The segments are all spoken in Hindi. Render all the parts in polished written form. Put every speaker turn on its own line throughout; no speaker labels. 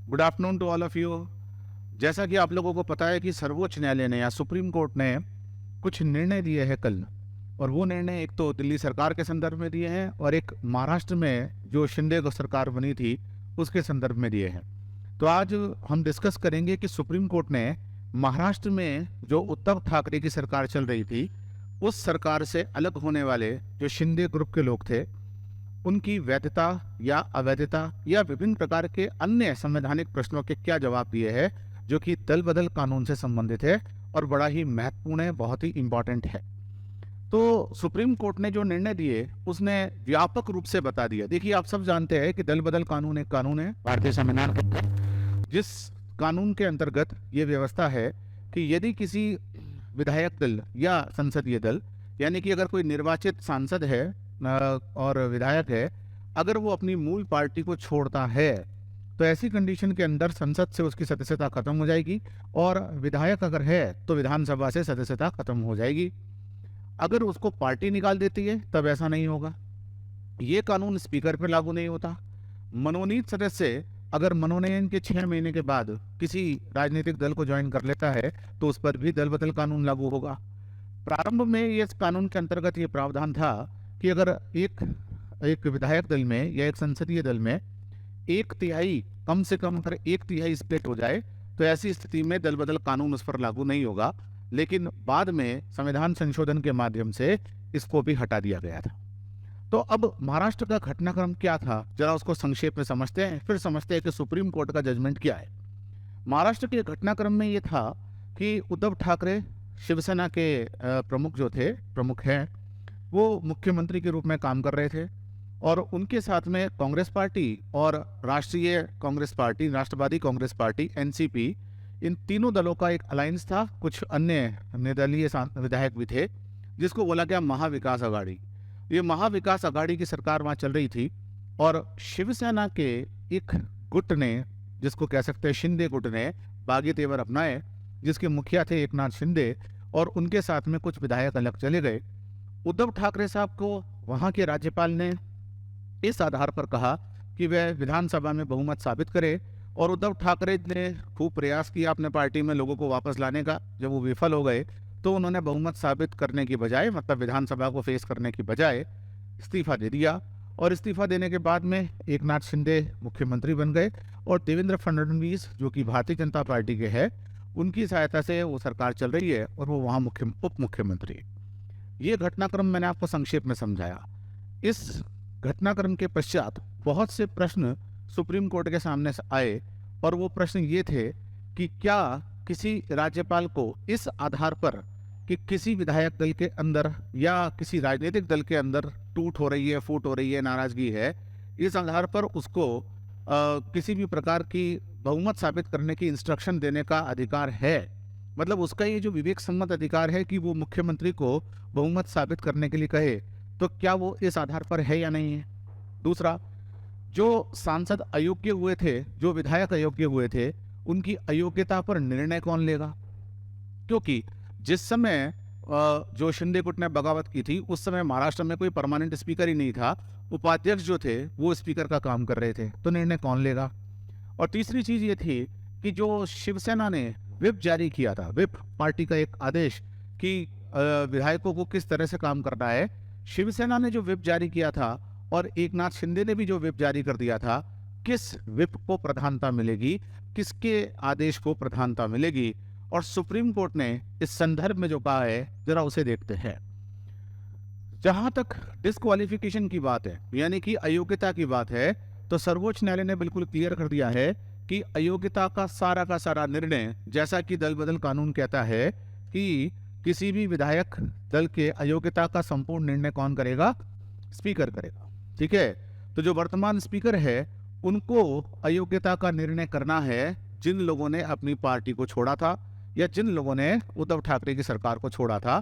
Good afternoon to all of you. जैसा कि आप लोगों को पता है कि सर्वोच्च न्यायालय ने या सुप्रीम कोर्ट ने कुछ निर्णय दिए हैं कल, और वो निर्णय एक तो दिल्ली सरकार के संदर्भ में दिए हैं और एक महाराष्ट्र में जो शिंदे सरकार बनी थी उसके संदर्भ में दिए हैं। तो आज हम डिस्कस करेंगे कि सुप्रीम कोर्ट ने महाराष्ट्र में जो उद्धव ठाकरे की सरकार चल रही थी उस सरकार से अलग होने वाले जो शिंदे ग्रुप के लोग थे उनकी वैधता या अवैधता या विभिन्न प्रकार के अन्य संवैधानिक प्रश्नों के क्या जवाब दिए हैं, जो कि दल बदल कानून से संबंधित है और बड़ा ही महत्वपूर्ण है, बहुत ही इंपॉर्टेंट है। तो सुप्रीम कोर्ट ने जो निर्णय दिए उसने व्यापक रूप से बता दिया। देखिए, आप सब जानते हैं कि दल बदल कानून एक कानून है भारतीय संविधान का, जिस कानून के अंतर्गत ये व्यवस्था है कि यदि किसी विधायक दल या संसदीय दल, यानी कि अगर कोई निर्वाचित सांसद है और विधायक है, अगर वो अपनी मूल पार्टी को छोड़ता है तो ऐसी कंडीशन के अंदर संसद से उसकी सदस्यता खत्म हो जाएगी, और विधायक अगर है तो विधानसभा से सदस्यता खत्म हो जाएगी। अगर उसको पार्टी निकाल देती है तब ऐसा नहीं होगा। ये कानून स्पीकर पर लागू नहीं होता। मनोनीत सदस्य अगर मनोनयन के 6 महीने के बाद किसी राजनीतिक दल को ज्वाइन कर लेता है तो उस पर भी दल बदल कानून लागू होगा। प्रारंभ में ये इस कानून के अंतर्गत ये प्रावधान था कि अगर एक विधायक दल में या एक संसदीय दल में 1/3 कम से कम अगर 1/3 स्प्लिट हो जाए तो ऐसी स्थिति में दल बदल कानून उस पर लागू नहीं होगा। लेकिन बाद में संविधान संशोधन के माध्यम से इसको भी हटा दिया गया था। तो अब महाराष्ट्र का घटनाक्रम क्या था, जरा उसको संक्षेप में समझते हैं, फिर समझते हैं कि सुप्रीम कोर्ट का जजमेंट क्या है। महाराष्ट्र के घटनाक्रम में ये था कि उद्धव ठाकरे शिवसेना के प्रमुख हैं, वो मुख्यमंत्री के रूप में काम कर रहे थे, और उनके साथ में कांग्रेस पार्टी और राष्ट्रीय कांग्रेस पार्टी, राष्ट्रवादी कांग्रेस पार्टी एनसीपी, इन तीनों दलों का एक अलायंस था। कुछ अन्य निर्दलीय विधायक भी थे जिसको बोला गया महाविकास अघाड़ी। ये महाविकास अघाड़ी की सरकार वहां चल रही थी, और शिवसेना के एक गुट ने, जिसको कह सकते हैं शिंदे गुट ने, बागी तेवर अपनाए, जिसके मुखिया थे एकनाथ शिंदे, और उनके साथ में कुछ विधायक अलग चले गए। उद्धव ठाकरे साहब को वहां के राज्यपाल ने इस आधार पर कहा कि वह विधानसभा में बहुमत साबित करे, और उद्धव ठाकरे ने खूब प्रयास किया अपने पार्टी में लोगों को वापस लाने का। जब वो विफल हो गए तो उन्होंने बहुमत साबित करने की बजाय, मतलब विधानसभा को फेस करने की बजाय, इस्तीफा दे दिया। और इस्तीफा देने के बाद में एकनाथ शिंदे मुख्यमंत्री बन गए, और देवेंद्र फडणवीस जो कि भारतीय जनता पार्टी के हैं, उनकी सहायता से वो सरकार चल रही है और वो वहाँ उप मुख्यमंत्री। ये घटनाक्रम मैंने आपको संक्षेप में समझाया। इस घटनाक्रम के पश्चात बहुत से प्रश्न सुप्रीम कोर्ट के सामने आए, और वो प्रश्न ये थे कि क्या किसी राज्यपाल को इस आधार पर कि किसी विधायक दल के अंदर या किसी राजनीतिक दल के अंदर टूट हो रही है, फूट हो रही है, नाराजगी है, इस आधार पर उसको किसी भी प्रकार की बहुमत साबित करने की इंस्ट्रक्शन देने का अधिकार है। मतलब उसका ये जो विवेक सम्मत अधिकार है कि वो मुख्यमंत्री को बहुमत साबित करने के लिए कहे, तो क्या वो इस आधार पर है या नहीं है। दूसरा, जो सांसद अयोग्य हुए थे, जो विधायक अयोग्य हुए थे, उनकी अयोग्यता पर निर्णय कौन लेगा। क्योंकि जिस समय जो शिंदे गुट ने बगावत की थी उस समय महाराष्ट्र में कोई परमानेंट स्पीकर ही नहीं था। उपाध्यक्ष जो थे वो स्पीकर का काम कर रहे थे, तो निर्णय कौन लेगा। और तीसरी चीज ये थी कि जो शिवसेना ने व्हिप जारी किया था, व्हिप पार्टी का एक आदेश कि विधायकों को किस तरह से काम करना है, शिवसेना ने जो व्हिप जारी किया था और एकनाथ शिंदे ने भी जो व्हिप जारी कर दिया था, किस व्हिप को प्रधानता मिलेगी, किसके आदेश को प्रधानता मिलेगी, और सुप्रीम कोर्ट ने इस संदर्भ में जो कहा है जरा उसे देखते हैं। जहां तक डिस्क्वालिफिकेशन की बात है, यानी कि अयोग्यता की बात है, तो सर्वोच्च न्यायालय ने बिल्कुल क्लियर कर दिया है कि अयोग्यता का सारा निर्णय, जैसा कि दल बदल कानून कहता है कि किसी भी विधायक दल के अयोग्यता का संपूर्ण निर्णय कौन करेगा, स्पीकर करेगा। ठीक है, तो जो वर्तमान स्पीकर है उनको अयोग्यता का निर्णय करना है जिन लोगों ने अपनी पार्टी को छोड़ा था या जिन लोगों ने उद्धव ठाकरे की सरकार को छोड़ा था।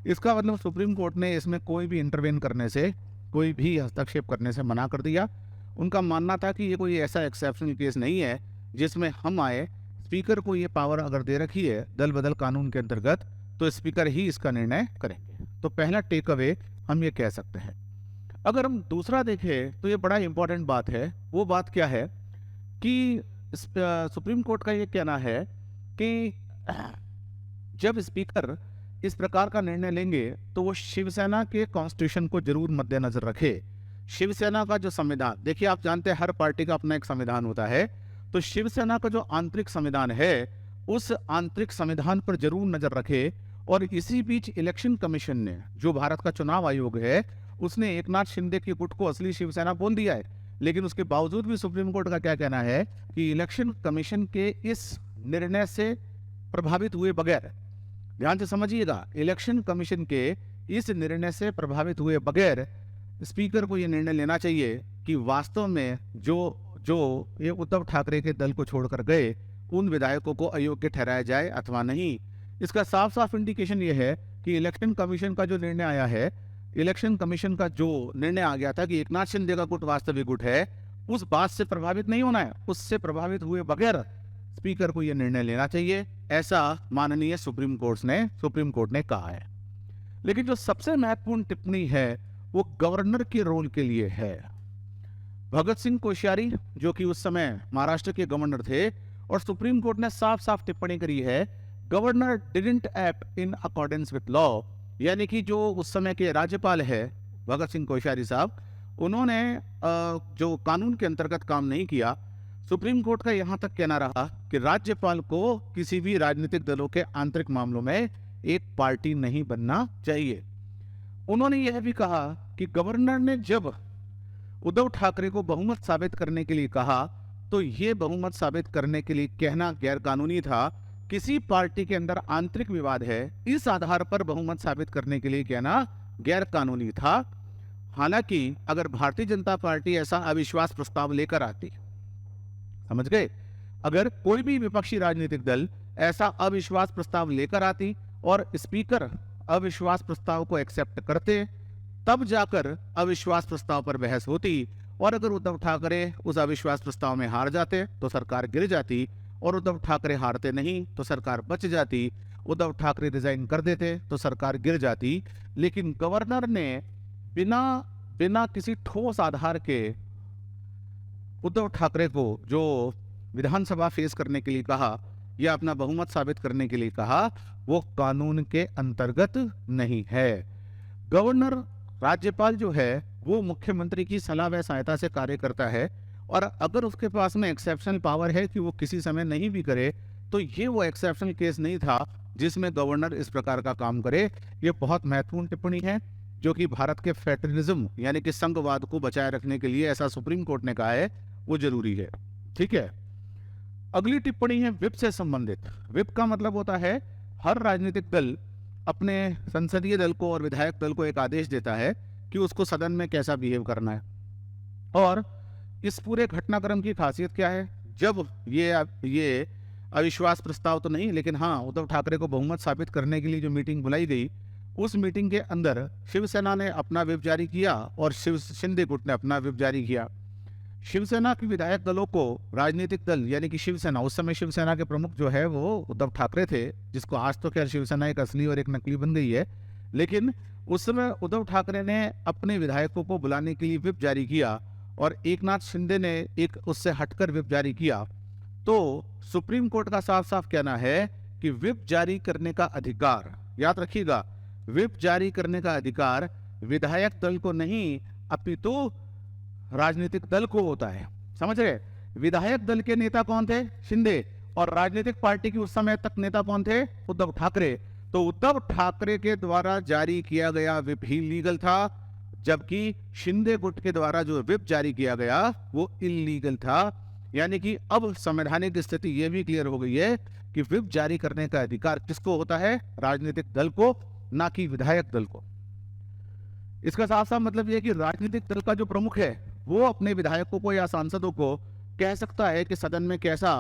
इसका मतलब सुप्रीम कोर्ट ने इसमें कोई भी इंटरवेन करने से, कोई भी हस्तक्षेप करने से मना कर दिया। उनका मानना था कि ये कोई ऐसा एक्सेप्शनल केस नहीं है जिसमें हम आए, स्पीकर को ये पावर अगर दे रखी है दल बदल कानून के अंतर्गत तो स्पीकर ही इसका निर्णय करेंगे। तो पहला टेक अवे हम ये कह सकते हैं। अगर हम दूसरा देखें तो ये बड़ा इंपॉर्टेंट बात है। वो बात क्या है कि सुप्रीम कोर्ट का ये कहना है कि जब स्पीकर इस प्रकार का निर्णय लेंगे तो वो शिवसेना के कॉन्स्टिट्यूशन को जरूर मद्देनजर रखे। शिवसेना का जो संविधान, देखिए आप जानते हैं हर पार्टी का अपना एक संविधान होता है, तो शिवसेना का जो आंतरिक संविधान है उस आंतरिक संविधान पर जरूर नजर रखे। और इसी बीच इलेक्शन कमीशन ने, जो भारत का चुनाव आयोग है, उसने एकनाथ शिंदे की गुट को असली शिवसेना बोल दिया है। लेकिन उसके बावजूद भी सुप्रीम कोर्ट का क्या कहना है कि इलेक्शन कमीशन के इस निर्णय से प्रभावित हुए बगैर, ध्यान से समझिएगा, इलेक्शन कमीशन के इस निर्णय से प्रभावित हुए बगैर स्पीकर को यह निर्णय लेना चाहिए कि वास्तव में जो ये उद्धव ठाकरे के दल को छोड़कर गए उन विधायकों को अयोग्य ठहराया जाए अथवा नहीं। इसका साफ साफ इंडिकेशन ये है कि इलेक्शन कमीशन का जो निर्णय आया है, इलेक्शन कमीशन का जो निर्णय आ गया था कि एकनाथ शिंदे का गुट वास्तविक गुट है, उस बात से प्रभावित नहीं होना है, उससे प्रभावित हुए बगैर स्पीकर को यह निर्णय लेना चाहिए, ऐसा माननीय सुप्रीम कोर्ट ने कहा है। लेकिन जो सबसे महत्वपूर्ण टिप्पणी है वो गवर्नर के रोल के लिए है। भगत सिंह कोश्यारी जो कि उस समय महाराष्ट्र के गवर्नर थे, और सुप्रीम कोर्ट ने साफ साफ टिप्पणी करी है, governor didn't act in accordance with law, यानी कि जो उस समय के राज्यपाल है भगत सिंह कोश्यारी साहब, उन्होंने जो कानून के अंतर्गत काम नहीं किया। सुप्रीम कोर्ट का यहां तक कहना रहा कि राज्यपाल को किसी भी राजनीतिक दलों के आंतरिक मामलों में एक पार्टी नहीं बनना चाहिए। उन्होंने यह भी कहा कि गवर्नर ने जब उद्धव ठाकरे को बहुमत साबित करने के लिए कहा तो यह बहुमत साबित करने के लिए कहना गैर कानूनी था। किसी पार्टी के अंदर आंतरिक विवाद है, इस आधार पर बहुमत साबित करने के लिए कहना गैर कानूनी था। हालांकि अगर भारतीय जनता पार्टी ऐसा अविश्वास प्रस्ताव लेकर आती, समझ गए, अगर कोई भी विपक्षी राजनीतिक दल ऐसा अविश्वास प्रस्ताव लेकर आती और स्पीकर अविश्वास प्रस्ताव को एक्सेप्ट करते, तब जाकर अविश्वास प्रस्ताव पर बहस होती। और अगर उद्धव ठाकरे उस अविश्वास प्रस्ताव में हार जाते तो सरकार गिर जाती, और उद्धव ठाकरे हारते नहीं तो सरकार बच जाती। उद्धव ठाकरे रिजाइन कर देते तो सरकार गिर जाती। लेकिन गवर्नर ने बिना किसी ठोस आधार के उद्धव ठाकरे को जो विधानसभा फेस करने के लिए कहा या अपना बहुमत साबित करने के लिए कहा, वो कानून के अंतर्गत नहीं है। गवर्नर, राज्यपाल जो है वो मुख्यमंत्री की सलाह व सहायता से कार्य करता है, और अगर उसके पास में एक्सेप्शनल पावर है कि वो किसी समय नहीं भी करे, तो ये वो एक्सेप्शनल केस नहीं था जिसमें गवर्नर इस प्रकार का काम करे। ये बहुत महत्वपूर्ण टिप्पणी है जो कि भारत के फेडरलिज्म यानी कि संघवाद को बचाए रखने के लिए, ऐसा सुप्रीम कोर्ट ने कहा है, वो जरूरी है। ठीक है, अगली टिप्पणी है विप से संबंधित। विप का मतलब होता है हर राजनीतिक दल अपने संसदीय दल को और विधायक दल को एक आदेश देता है कि उसको सदन में कैसा बिहेव करना है। और इस पूरे घटनाक्रम की खासियत क्या है, जब ये अविश्वास प्रस्ताव तो नहीं, लेकिन हाँ, उद्धव ठाकरे को बहुमत साबित करने के लिए जो मीटिंग बुलाई गई, उस मीटिंग के अंदर शिवसेना ने अपना व्हिप जारी किया और शिंदे गुट ने अपना व्हिप जारी किया। शिवसेना के विधायक दलों को राजनीतिक दल यानी कि शिवसेना, उस समय शिवसेना के प्रमुख जो है वो उद्धव ठाकरे थे, जिसको आज तो खैर शिवसेना एक असली और एक नकली बन गई है, लेकिन उस समय उद्धव ठाकरे ने अपने विधायकों को बुलाने के लिए व्हिप जारी किया और एकनाथ शिंदे ने एक उससे हटकर व्हिप जारी किया। तो सुप्रीम कोर्ट का साफ साफ कहना है कि व्हिप जारी करने का अधिकार, याद रखिएगा, व्हिप जारी करने का अधिकार विधायक दल को नहीं अपितु राजनीतिक दल को होता है। समझ रहे? विधायक दल के नेता कौन थे? शिंदे। और राजनीतिक पार्टी की उस समय तक नेता कौन थे? उद्धव ठाकरे। तो उद्धव ठाकरे के द्वारा जारी किया गया व्हिप ही लीगल था, जबकि शिंदे गुट के द्वारा जो व्हिप जारी किया गया वो इलीगल था। यानी कि अब संवैधानिक स्थिति यह भी क्लियर हो गई है कि व्हिप जारी करने का अधिकार किसको होता है? राजनीतिक दल को, ना कि विधायक दल को। इसका साफ साफ मतलब यह कि राजनीतिक दल का जो प्रमुख है वो अपने विधायकों को या सांसदों को कह सकता है कि सदन में कैसा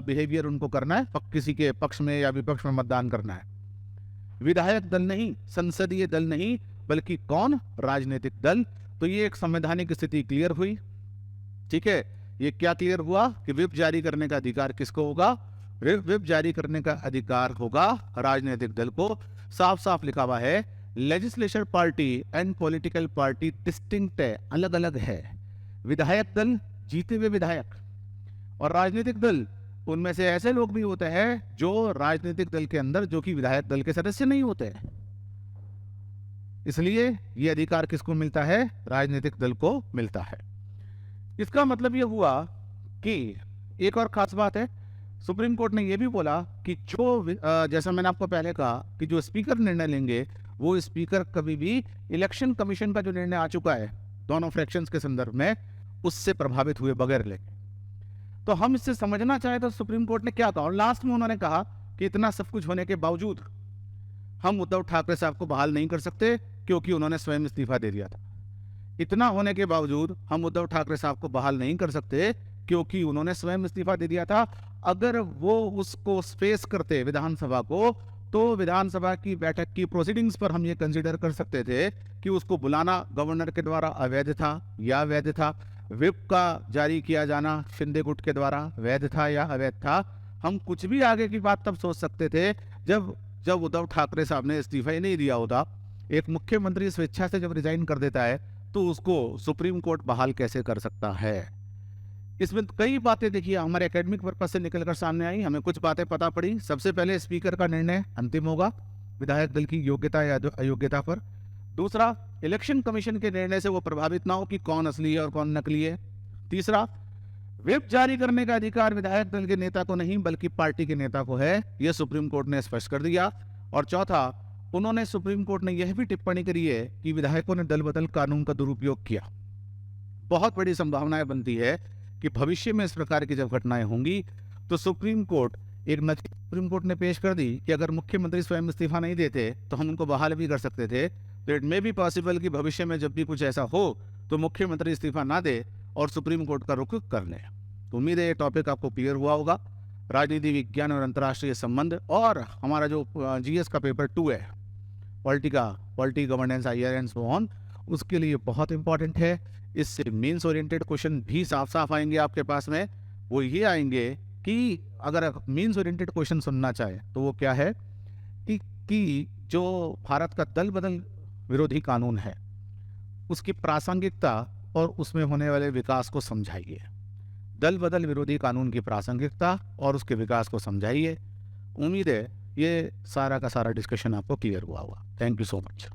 बिहेवियर उनको करना है, किसी के पक्ष में या विपक्ष में मतदान करना है। विधायक दल नहीं, संसदीय दल नहीं, बल्कि कौन? राजनीतिक दल। तो ये एक संवैधानिक स्थिति क्लियर हुई। ठीक है, ये क्या क्लियर हुआ कि व्हिप जारी करने का अधिकार किसको होगा? व्हिप जारी करने का अधिकार होगा राजनीतिक दल को। साफ साफ लिखा हुआ है, legislature party and political party distinct है, अलग अलग है। विधायक दल जीते हुए विधायक और राजनीतिक दल, उनमें से ऐसे लोग भी होते हैं जो राजनीतिक दल के अंदर जो कि विधायक दल के सदस्य नहीं होते हैं। इसलिए ये अधिकार किसको मिलता है? राजनीतिक दल को मिलता है। इसका मतलब ये हुआ कि एक और खास बात है, सुप्रीम कोर्ट ने यह भी बोला कि जैसा मैंने आपको पहले कहा कि जो स्पीकर निर्णय लेंगे वो स्पीकर कभी भी इलेक्शन कमीशन का जो निर्णय आ चुका है दोनों फ्रैक्शंस के संदर्भ में, उससे प्रभावित हुए बगैर लेंगे। तो हम इससे समझना चाहे तो सुप्रीम कोर्ट ने क्या कहा, और लास्ट में उन्होंने कहा कि इतना सब कुछ होने के बावजूद हम उद्धव ठाकरे साहब को बहाल नहीं कर सकते क्योंकि उन्होंने स्वयं इस्तीफा दे दिया था। इतना होने के बावजूद हम उद्धव ठाकरे साहब को बहाल नहीं कर सकते क्योंकि उन्होंने स्वयं इस्तीफा दे दिया था। अगर वो उसको स्पेस करते विधानसभा को, तो विधानसभा की बैठक की प्रोसीडिंग्स पर हम ये कंसीडर कर सकते थे कि उसको बुलाना गवर्नर के द्वारा अवैध था या वैध था, व्हिप का जारी किया जाना शिंदे गुट के द्वारा वैध था या अवैध था। हम कुछ भी आगे की बात तब सोच सकते थे जब उद्धव ठाकरे साहब ने इस्तीफा ही नहीं दिया होता। एक मुख्यमंत्री स्वेच्छा से जब रिजाइन कर देता है तो उसको सुप्रीम कोर्ट बहाल कैसे कर सकता है? इसमें कई बातें देखिए हमारे एकेडमिक पर्पज से निकलकर सामने आई, हमें कुछ बातें पता पड़ी। सबसे पहले स्पीकर का निर्णय अंतिम होगा विधायक दल की योग्यता या अयोग्यता पर। दूसरा, इलेक्शन कमीशन के निर्णय से वो प्रभावित ना हो कि कौन असली है और कौन नकली है। तीसरा, व्हिप जारी करने का अधिकार विधायक दल के नेता को नहीं बल्कि पार्टी के नेता को है, यह सुप्रीम कोर्ट ने स्पष्ट कर दिया। और चौथा, उन्होंने सुप्रीम कोर्ट ने यह भी टिप्पणी करी है कि विधायकों ने दल बदल कानून का दुरुपयोग किया। बहुत बड़ी संभावनाएं बनती है कि भविष्य में इस प्रकार की जब घटनाएं होंगी तो सुप्रीम कोर्ट सुप्रीम कोर्ट ने पेश कर दी कि अगर मुख्यमंत्री स्वयं इस्तीफा नहीं देते तो हम उनको बहाल भी कर सकते थे। तो इट मे बी पॉसिबल कि भविष्य में जब भी कुछ ऐसा हो तो मुख्यमंत्री इस्तीफा ना दे और सुप्रीम कोर्ट का रुख कर ले। तो उम्मीद है ये टॉपिक आपको क्लियर हुआ होगा। राजनीति विज्ञान और अंतर्राष्ट्रीय संबंध और हमारा जो जीएस का पेपर 2 है polity governance IR and so on, उसके लिए बहुत इंपॉर्टेंट है। इससे मीन्स ओरिएंटेड क्वेश्चन भी साफ साफ आएंगे आपके पास में। वो ये आएंगे कि अगर मीन्स ओरिएंटेड क्वेश्चन सुनना चाहे तो वो क्या है कि जो भारत का दल बदल विरोधी कानून है उसकी प्रासंगिकता और उसमें होने वाले विकास को समझाइए। दल बदल विरोधी कानून की प्रासंगिकता और उसके विकास को समझाइए। उम्मीद है ये सारा का सारा डिस्कशन आपको क्लियर हुआ होगा। Thank you so much.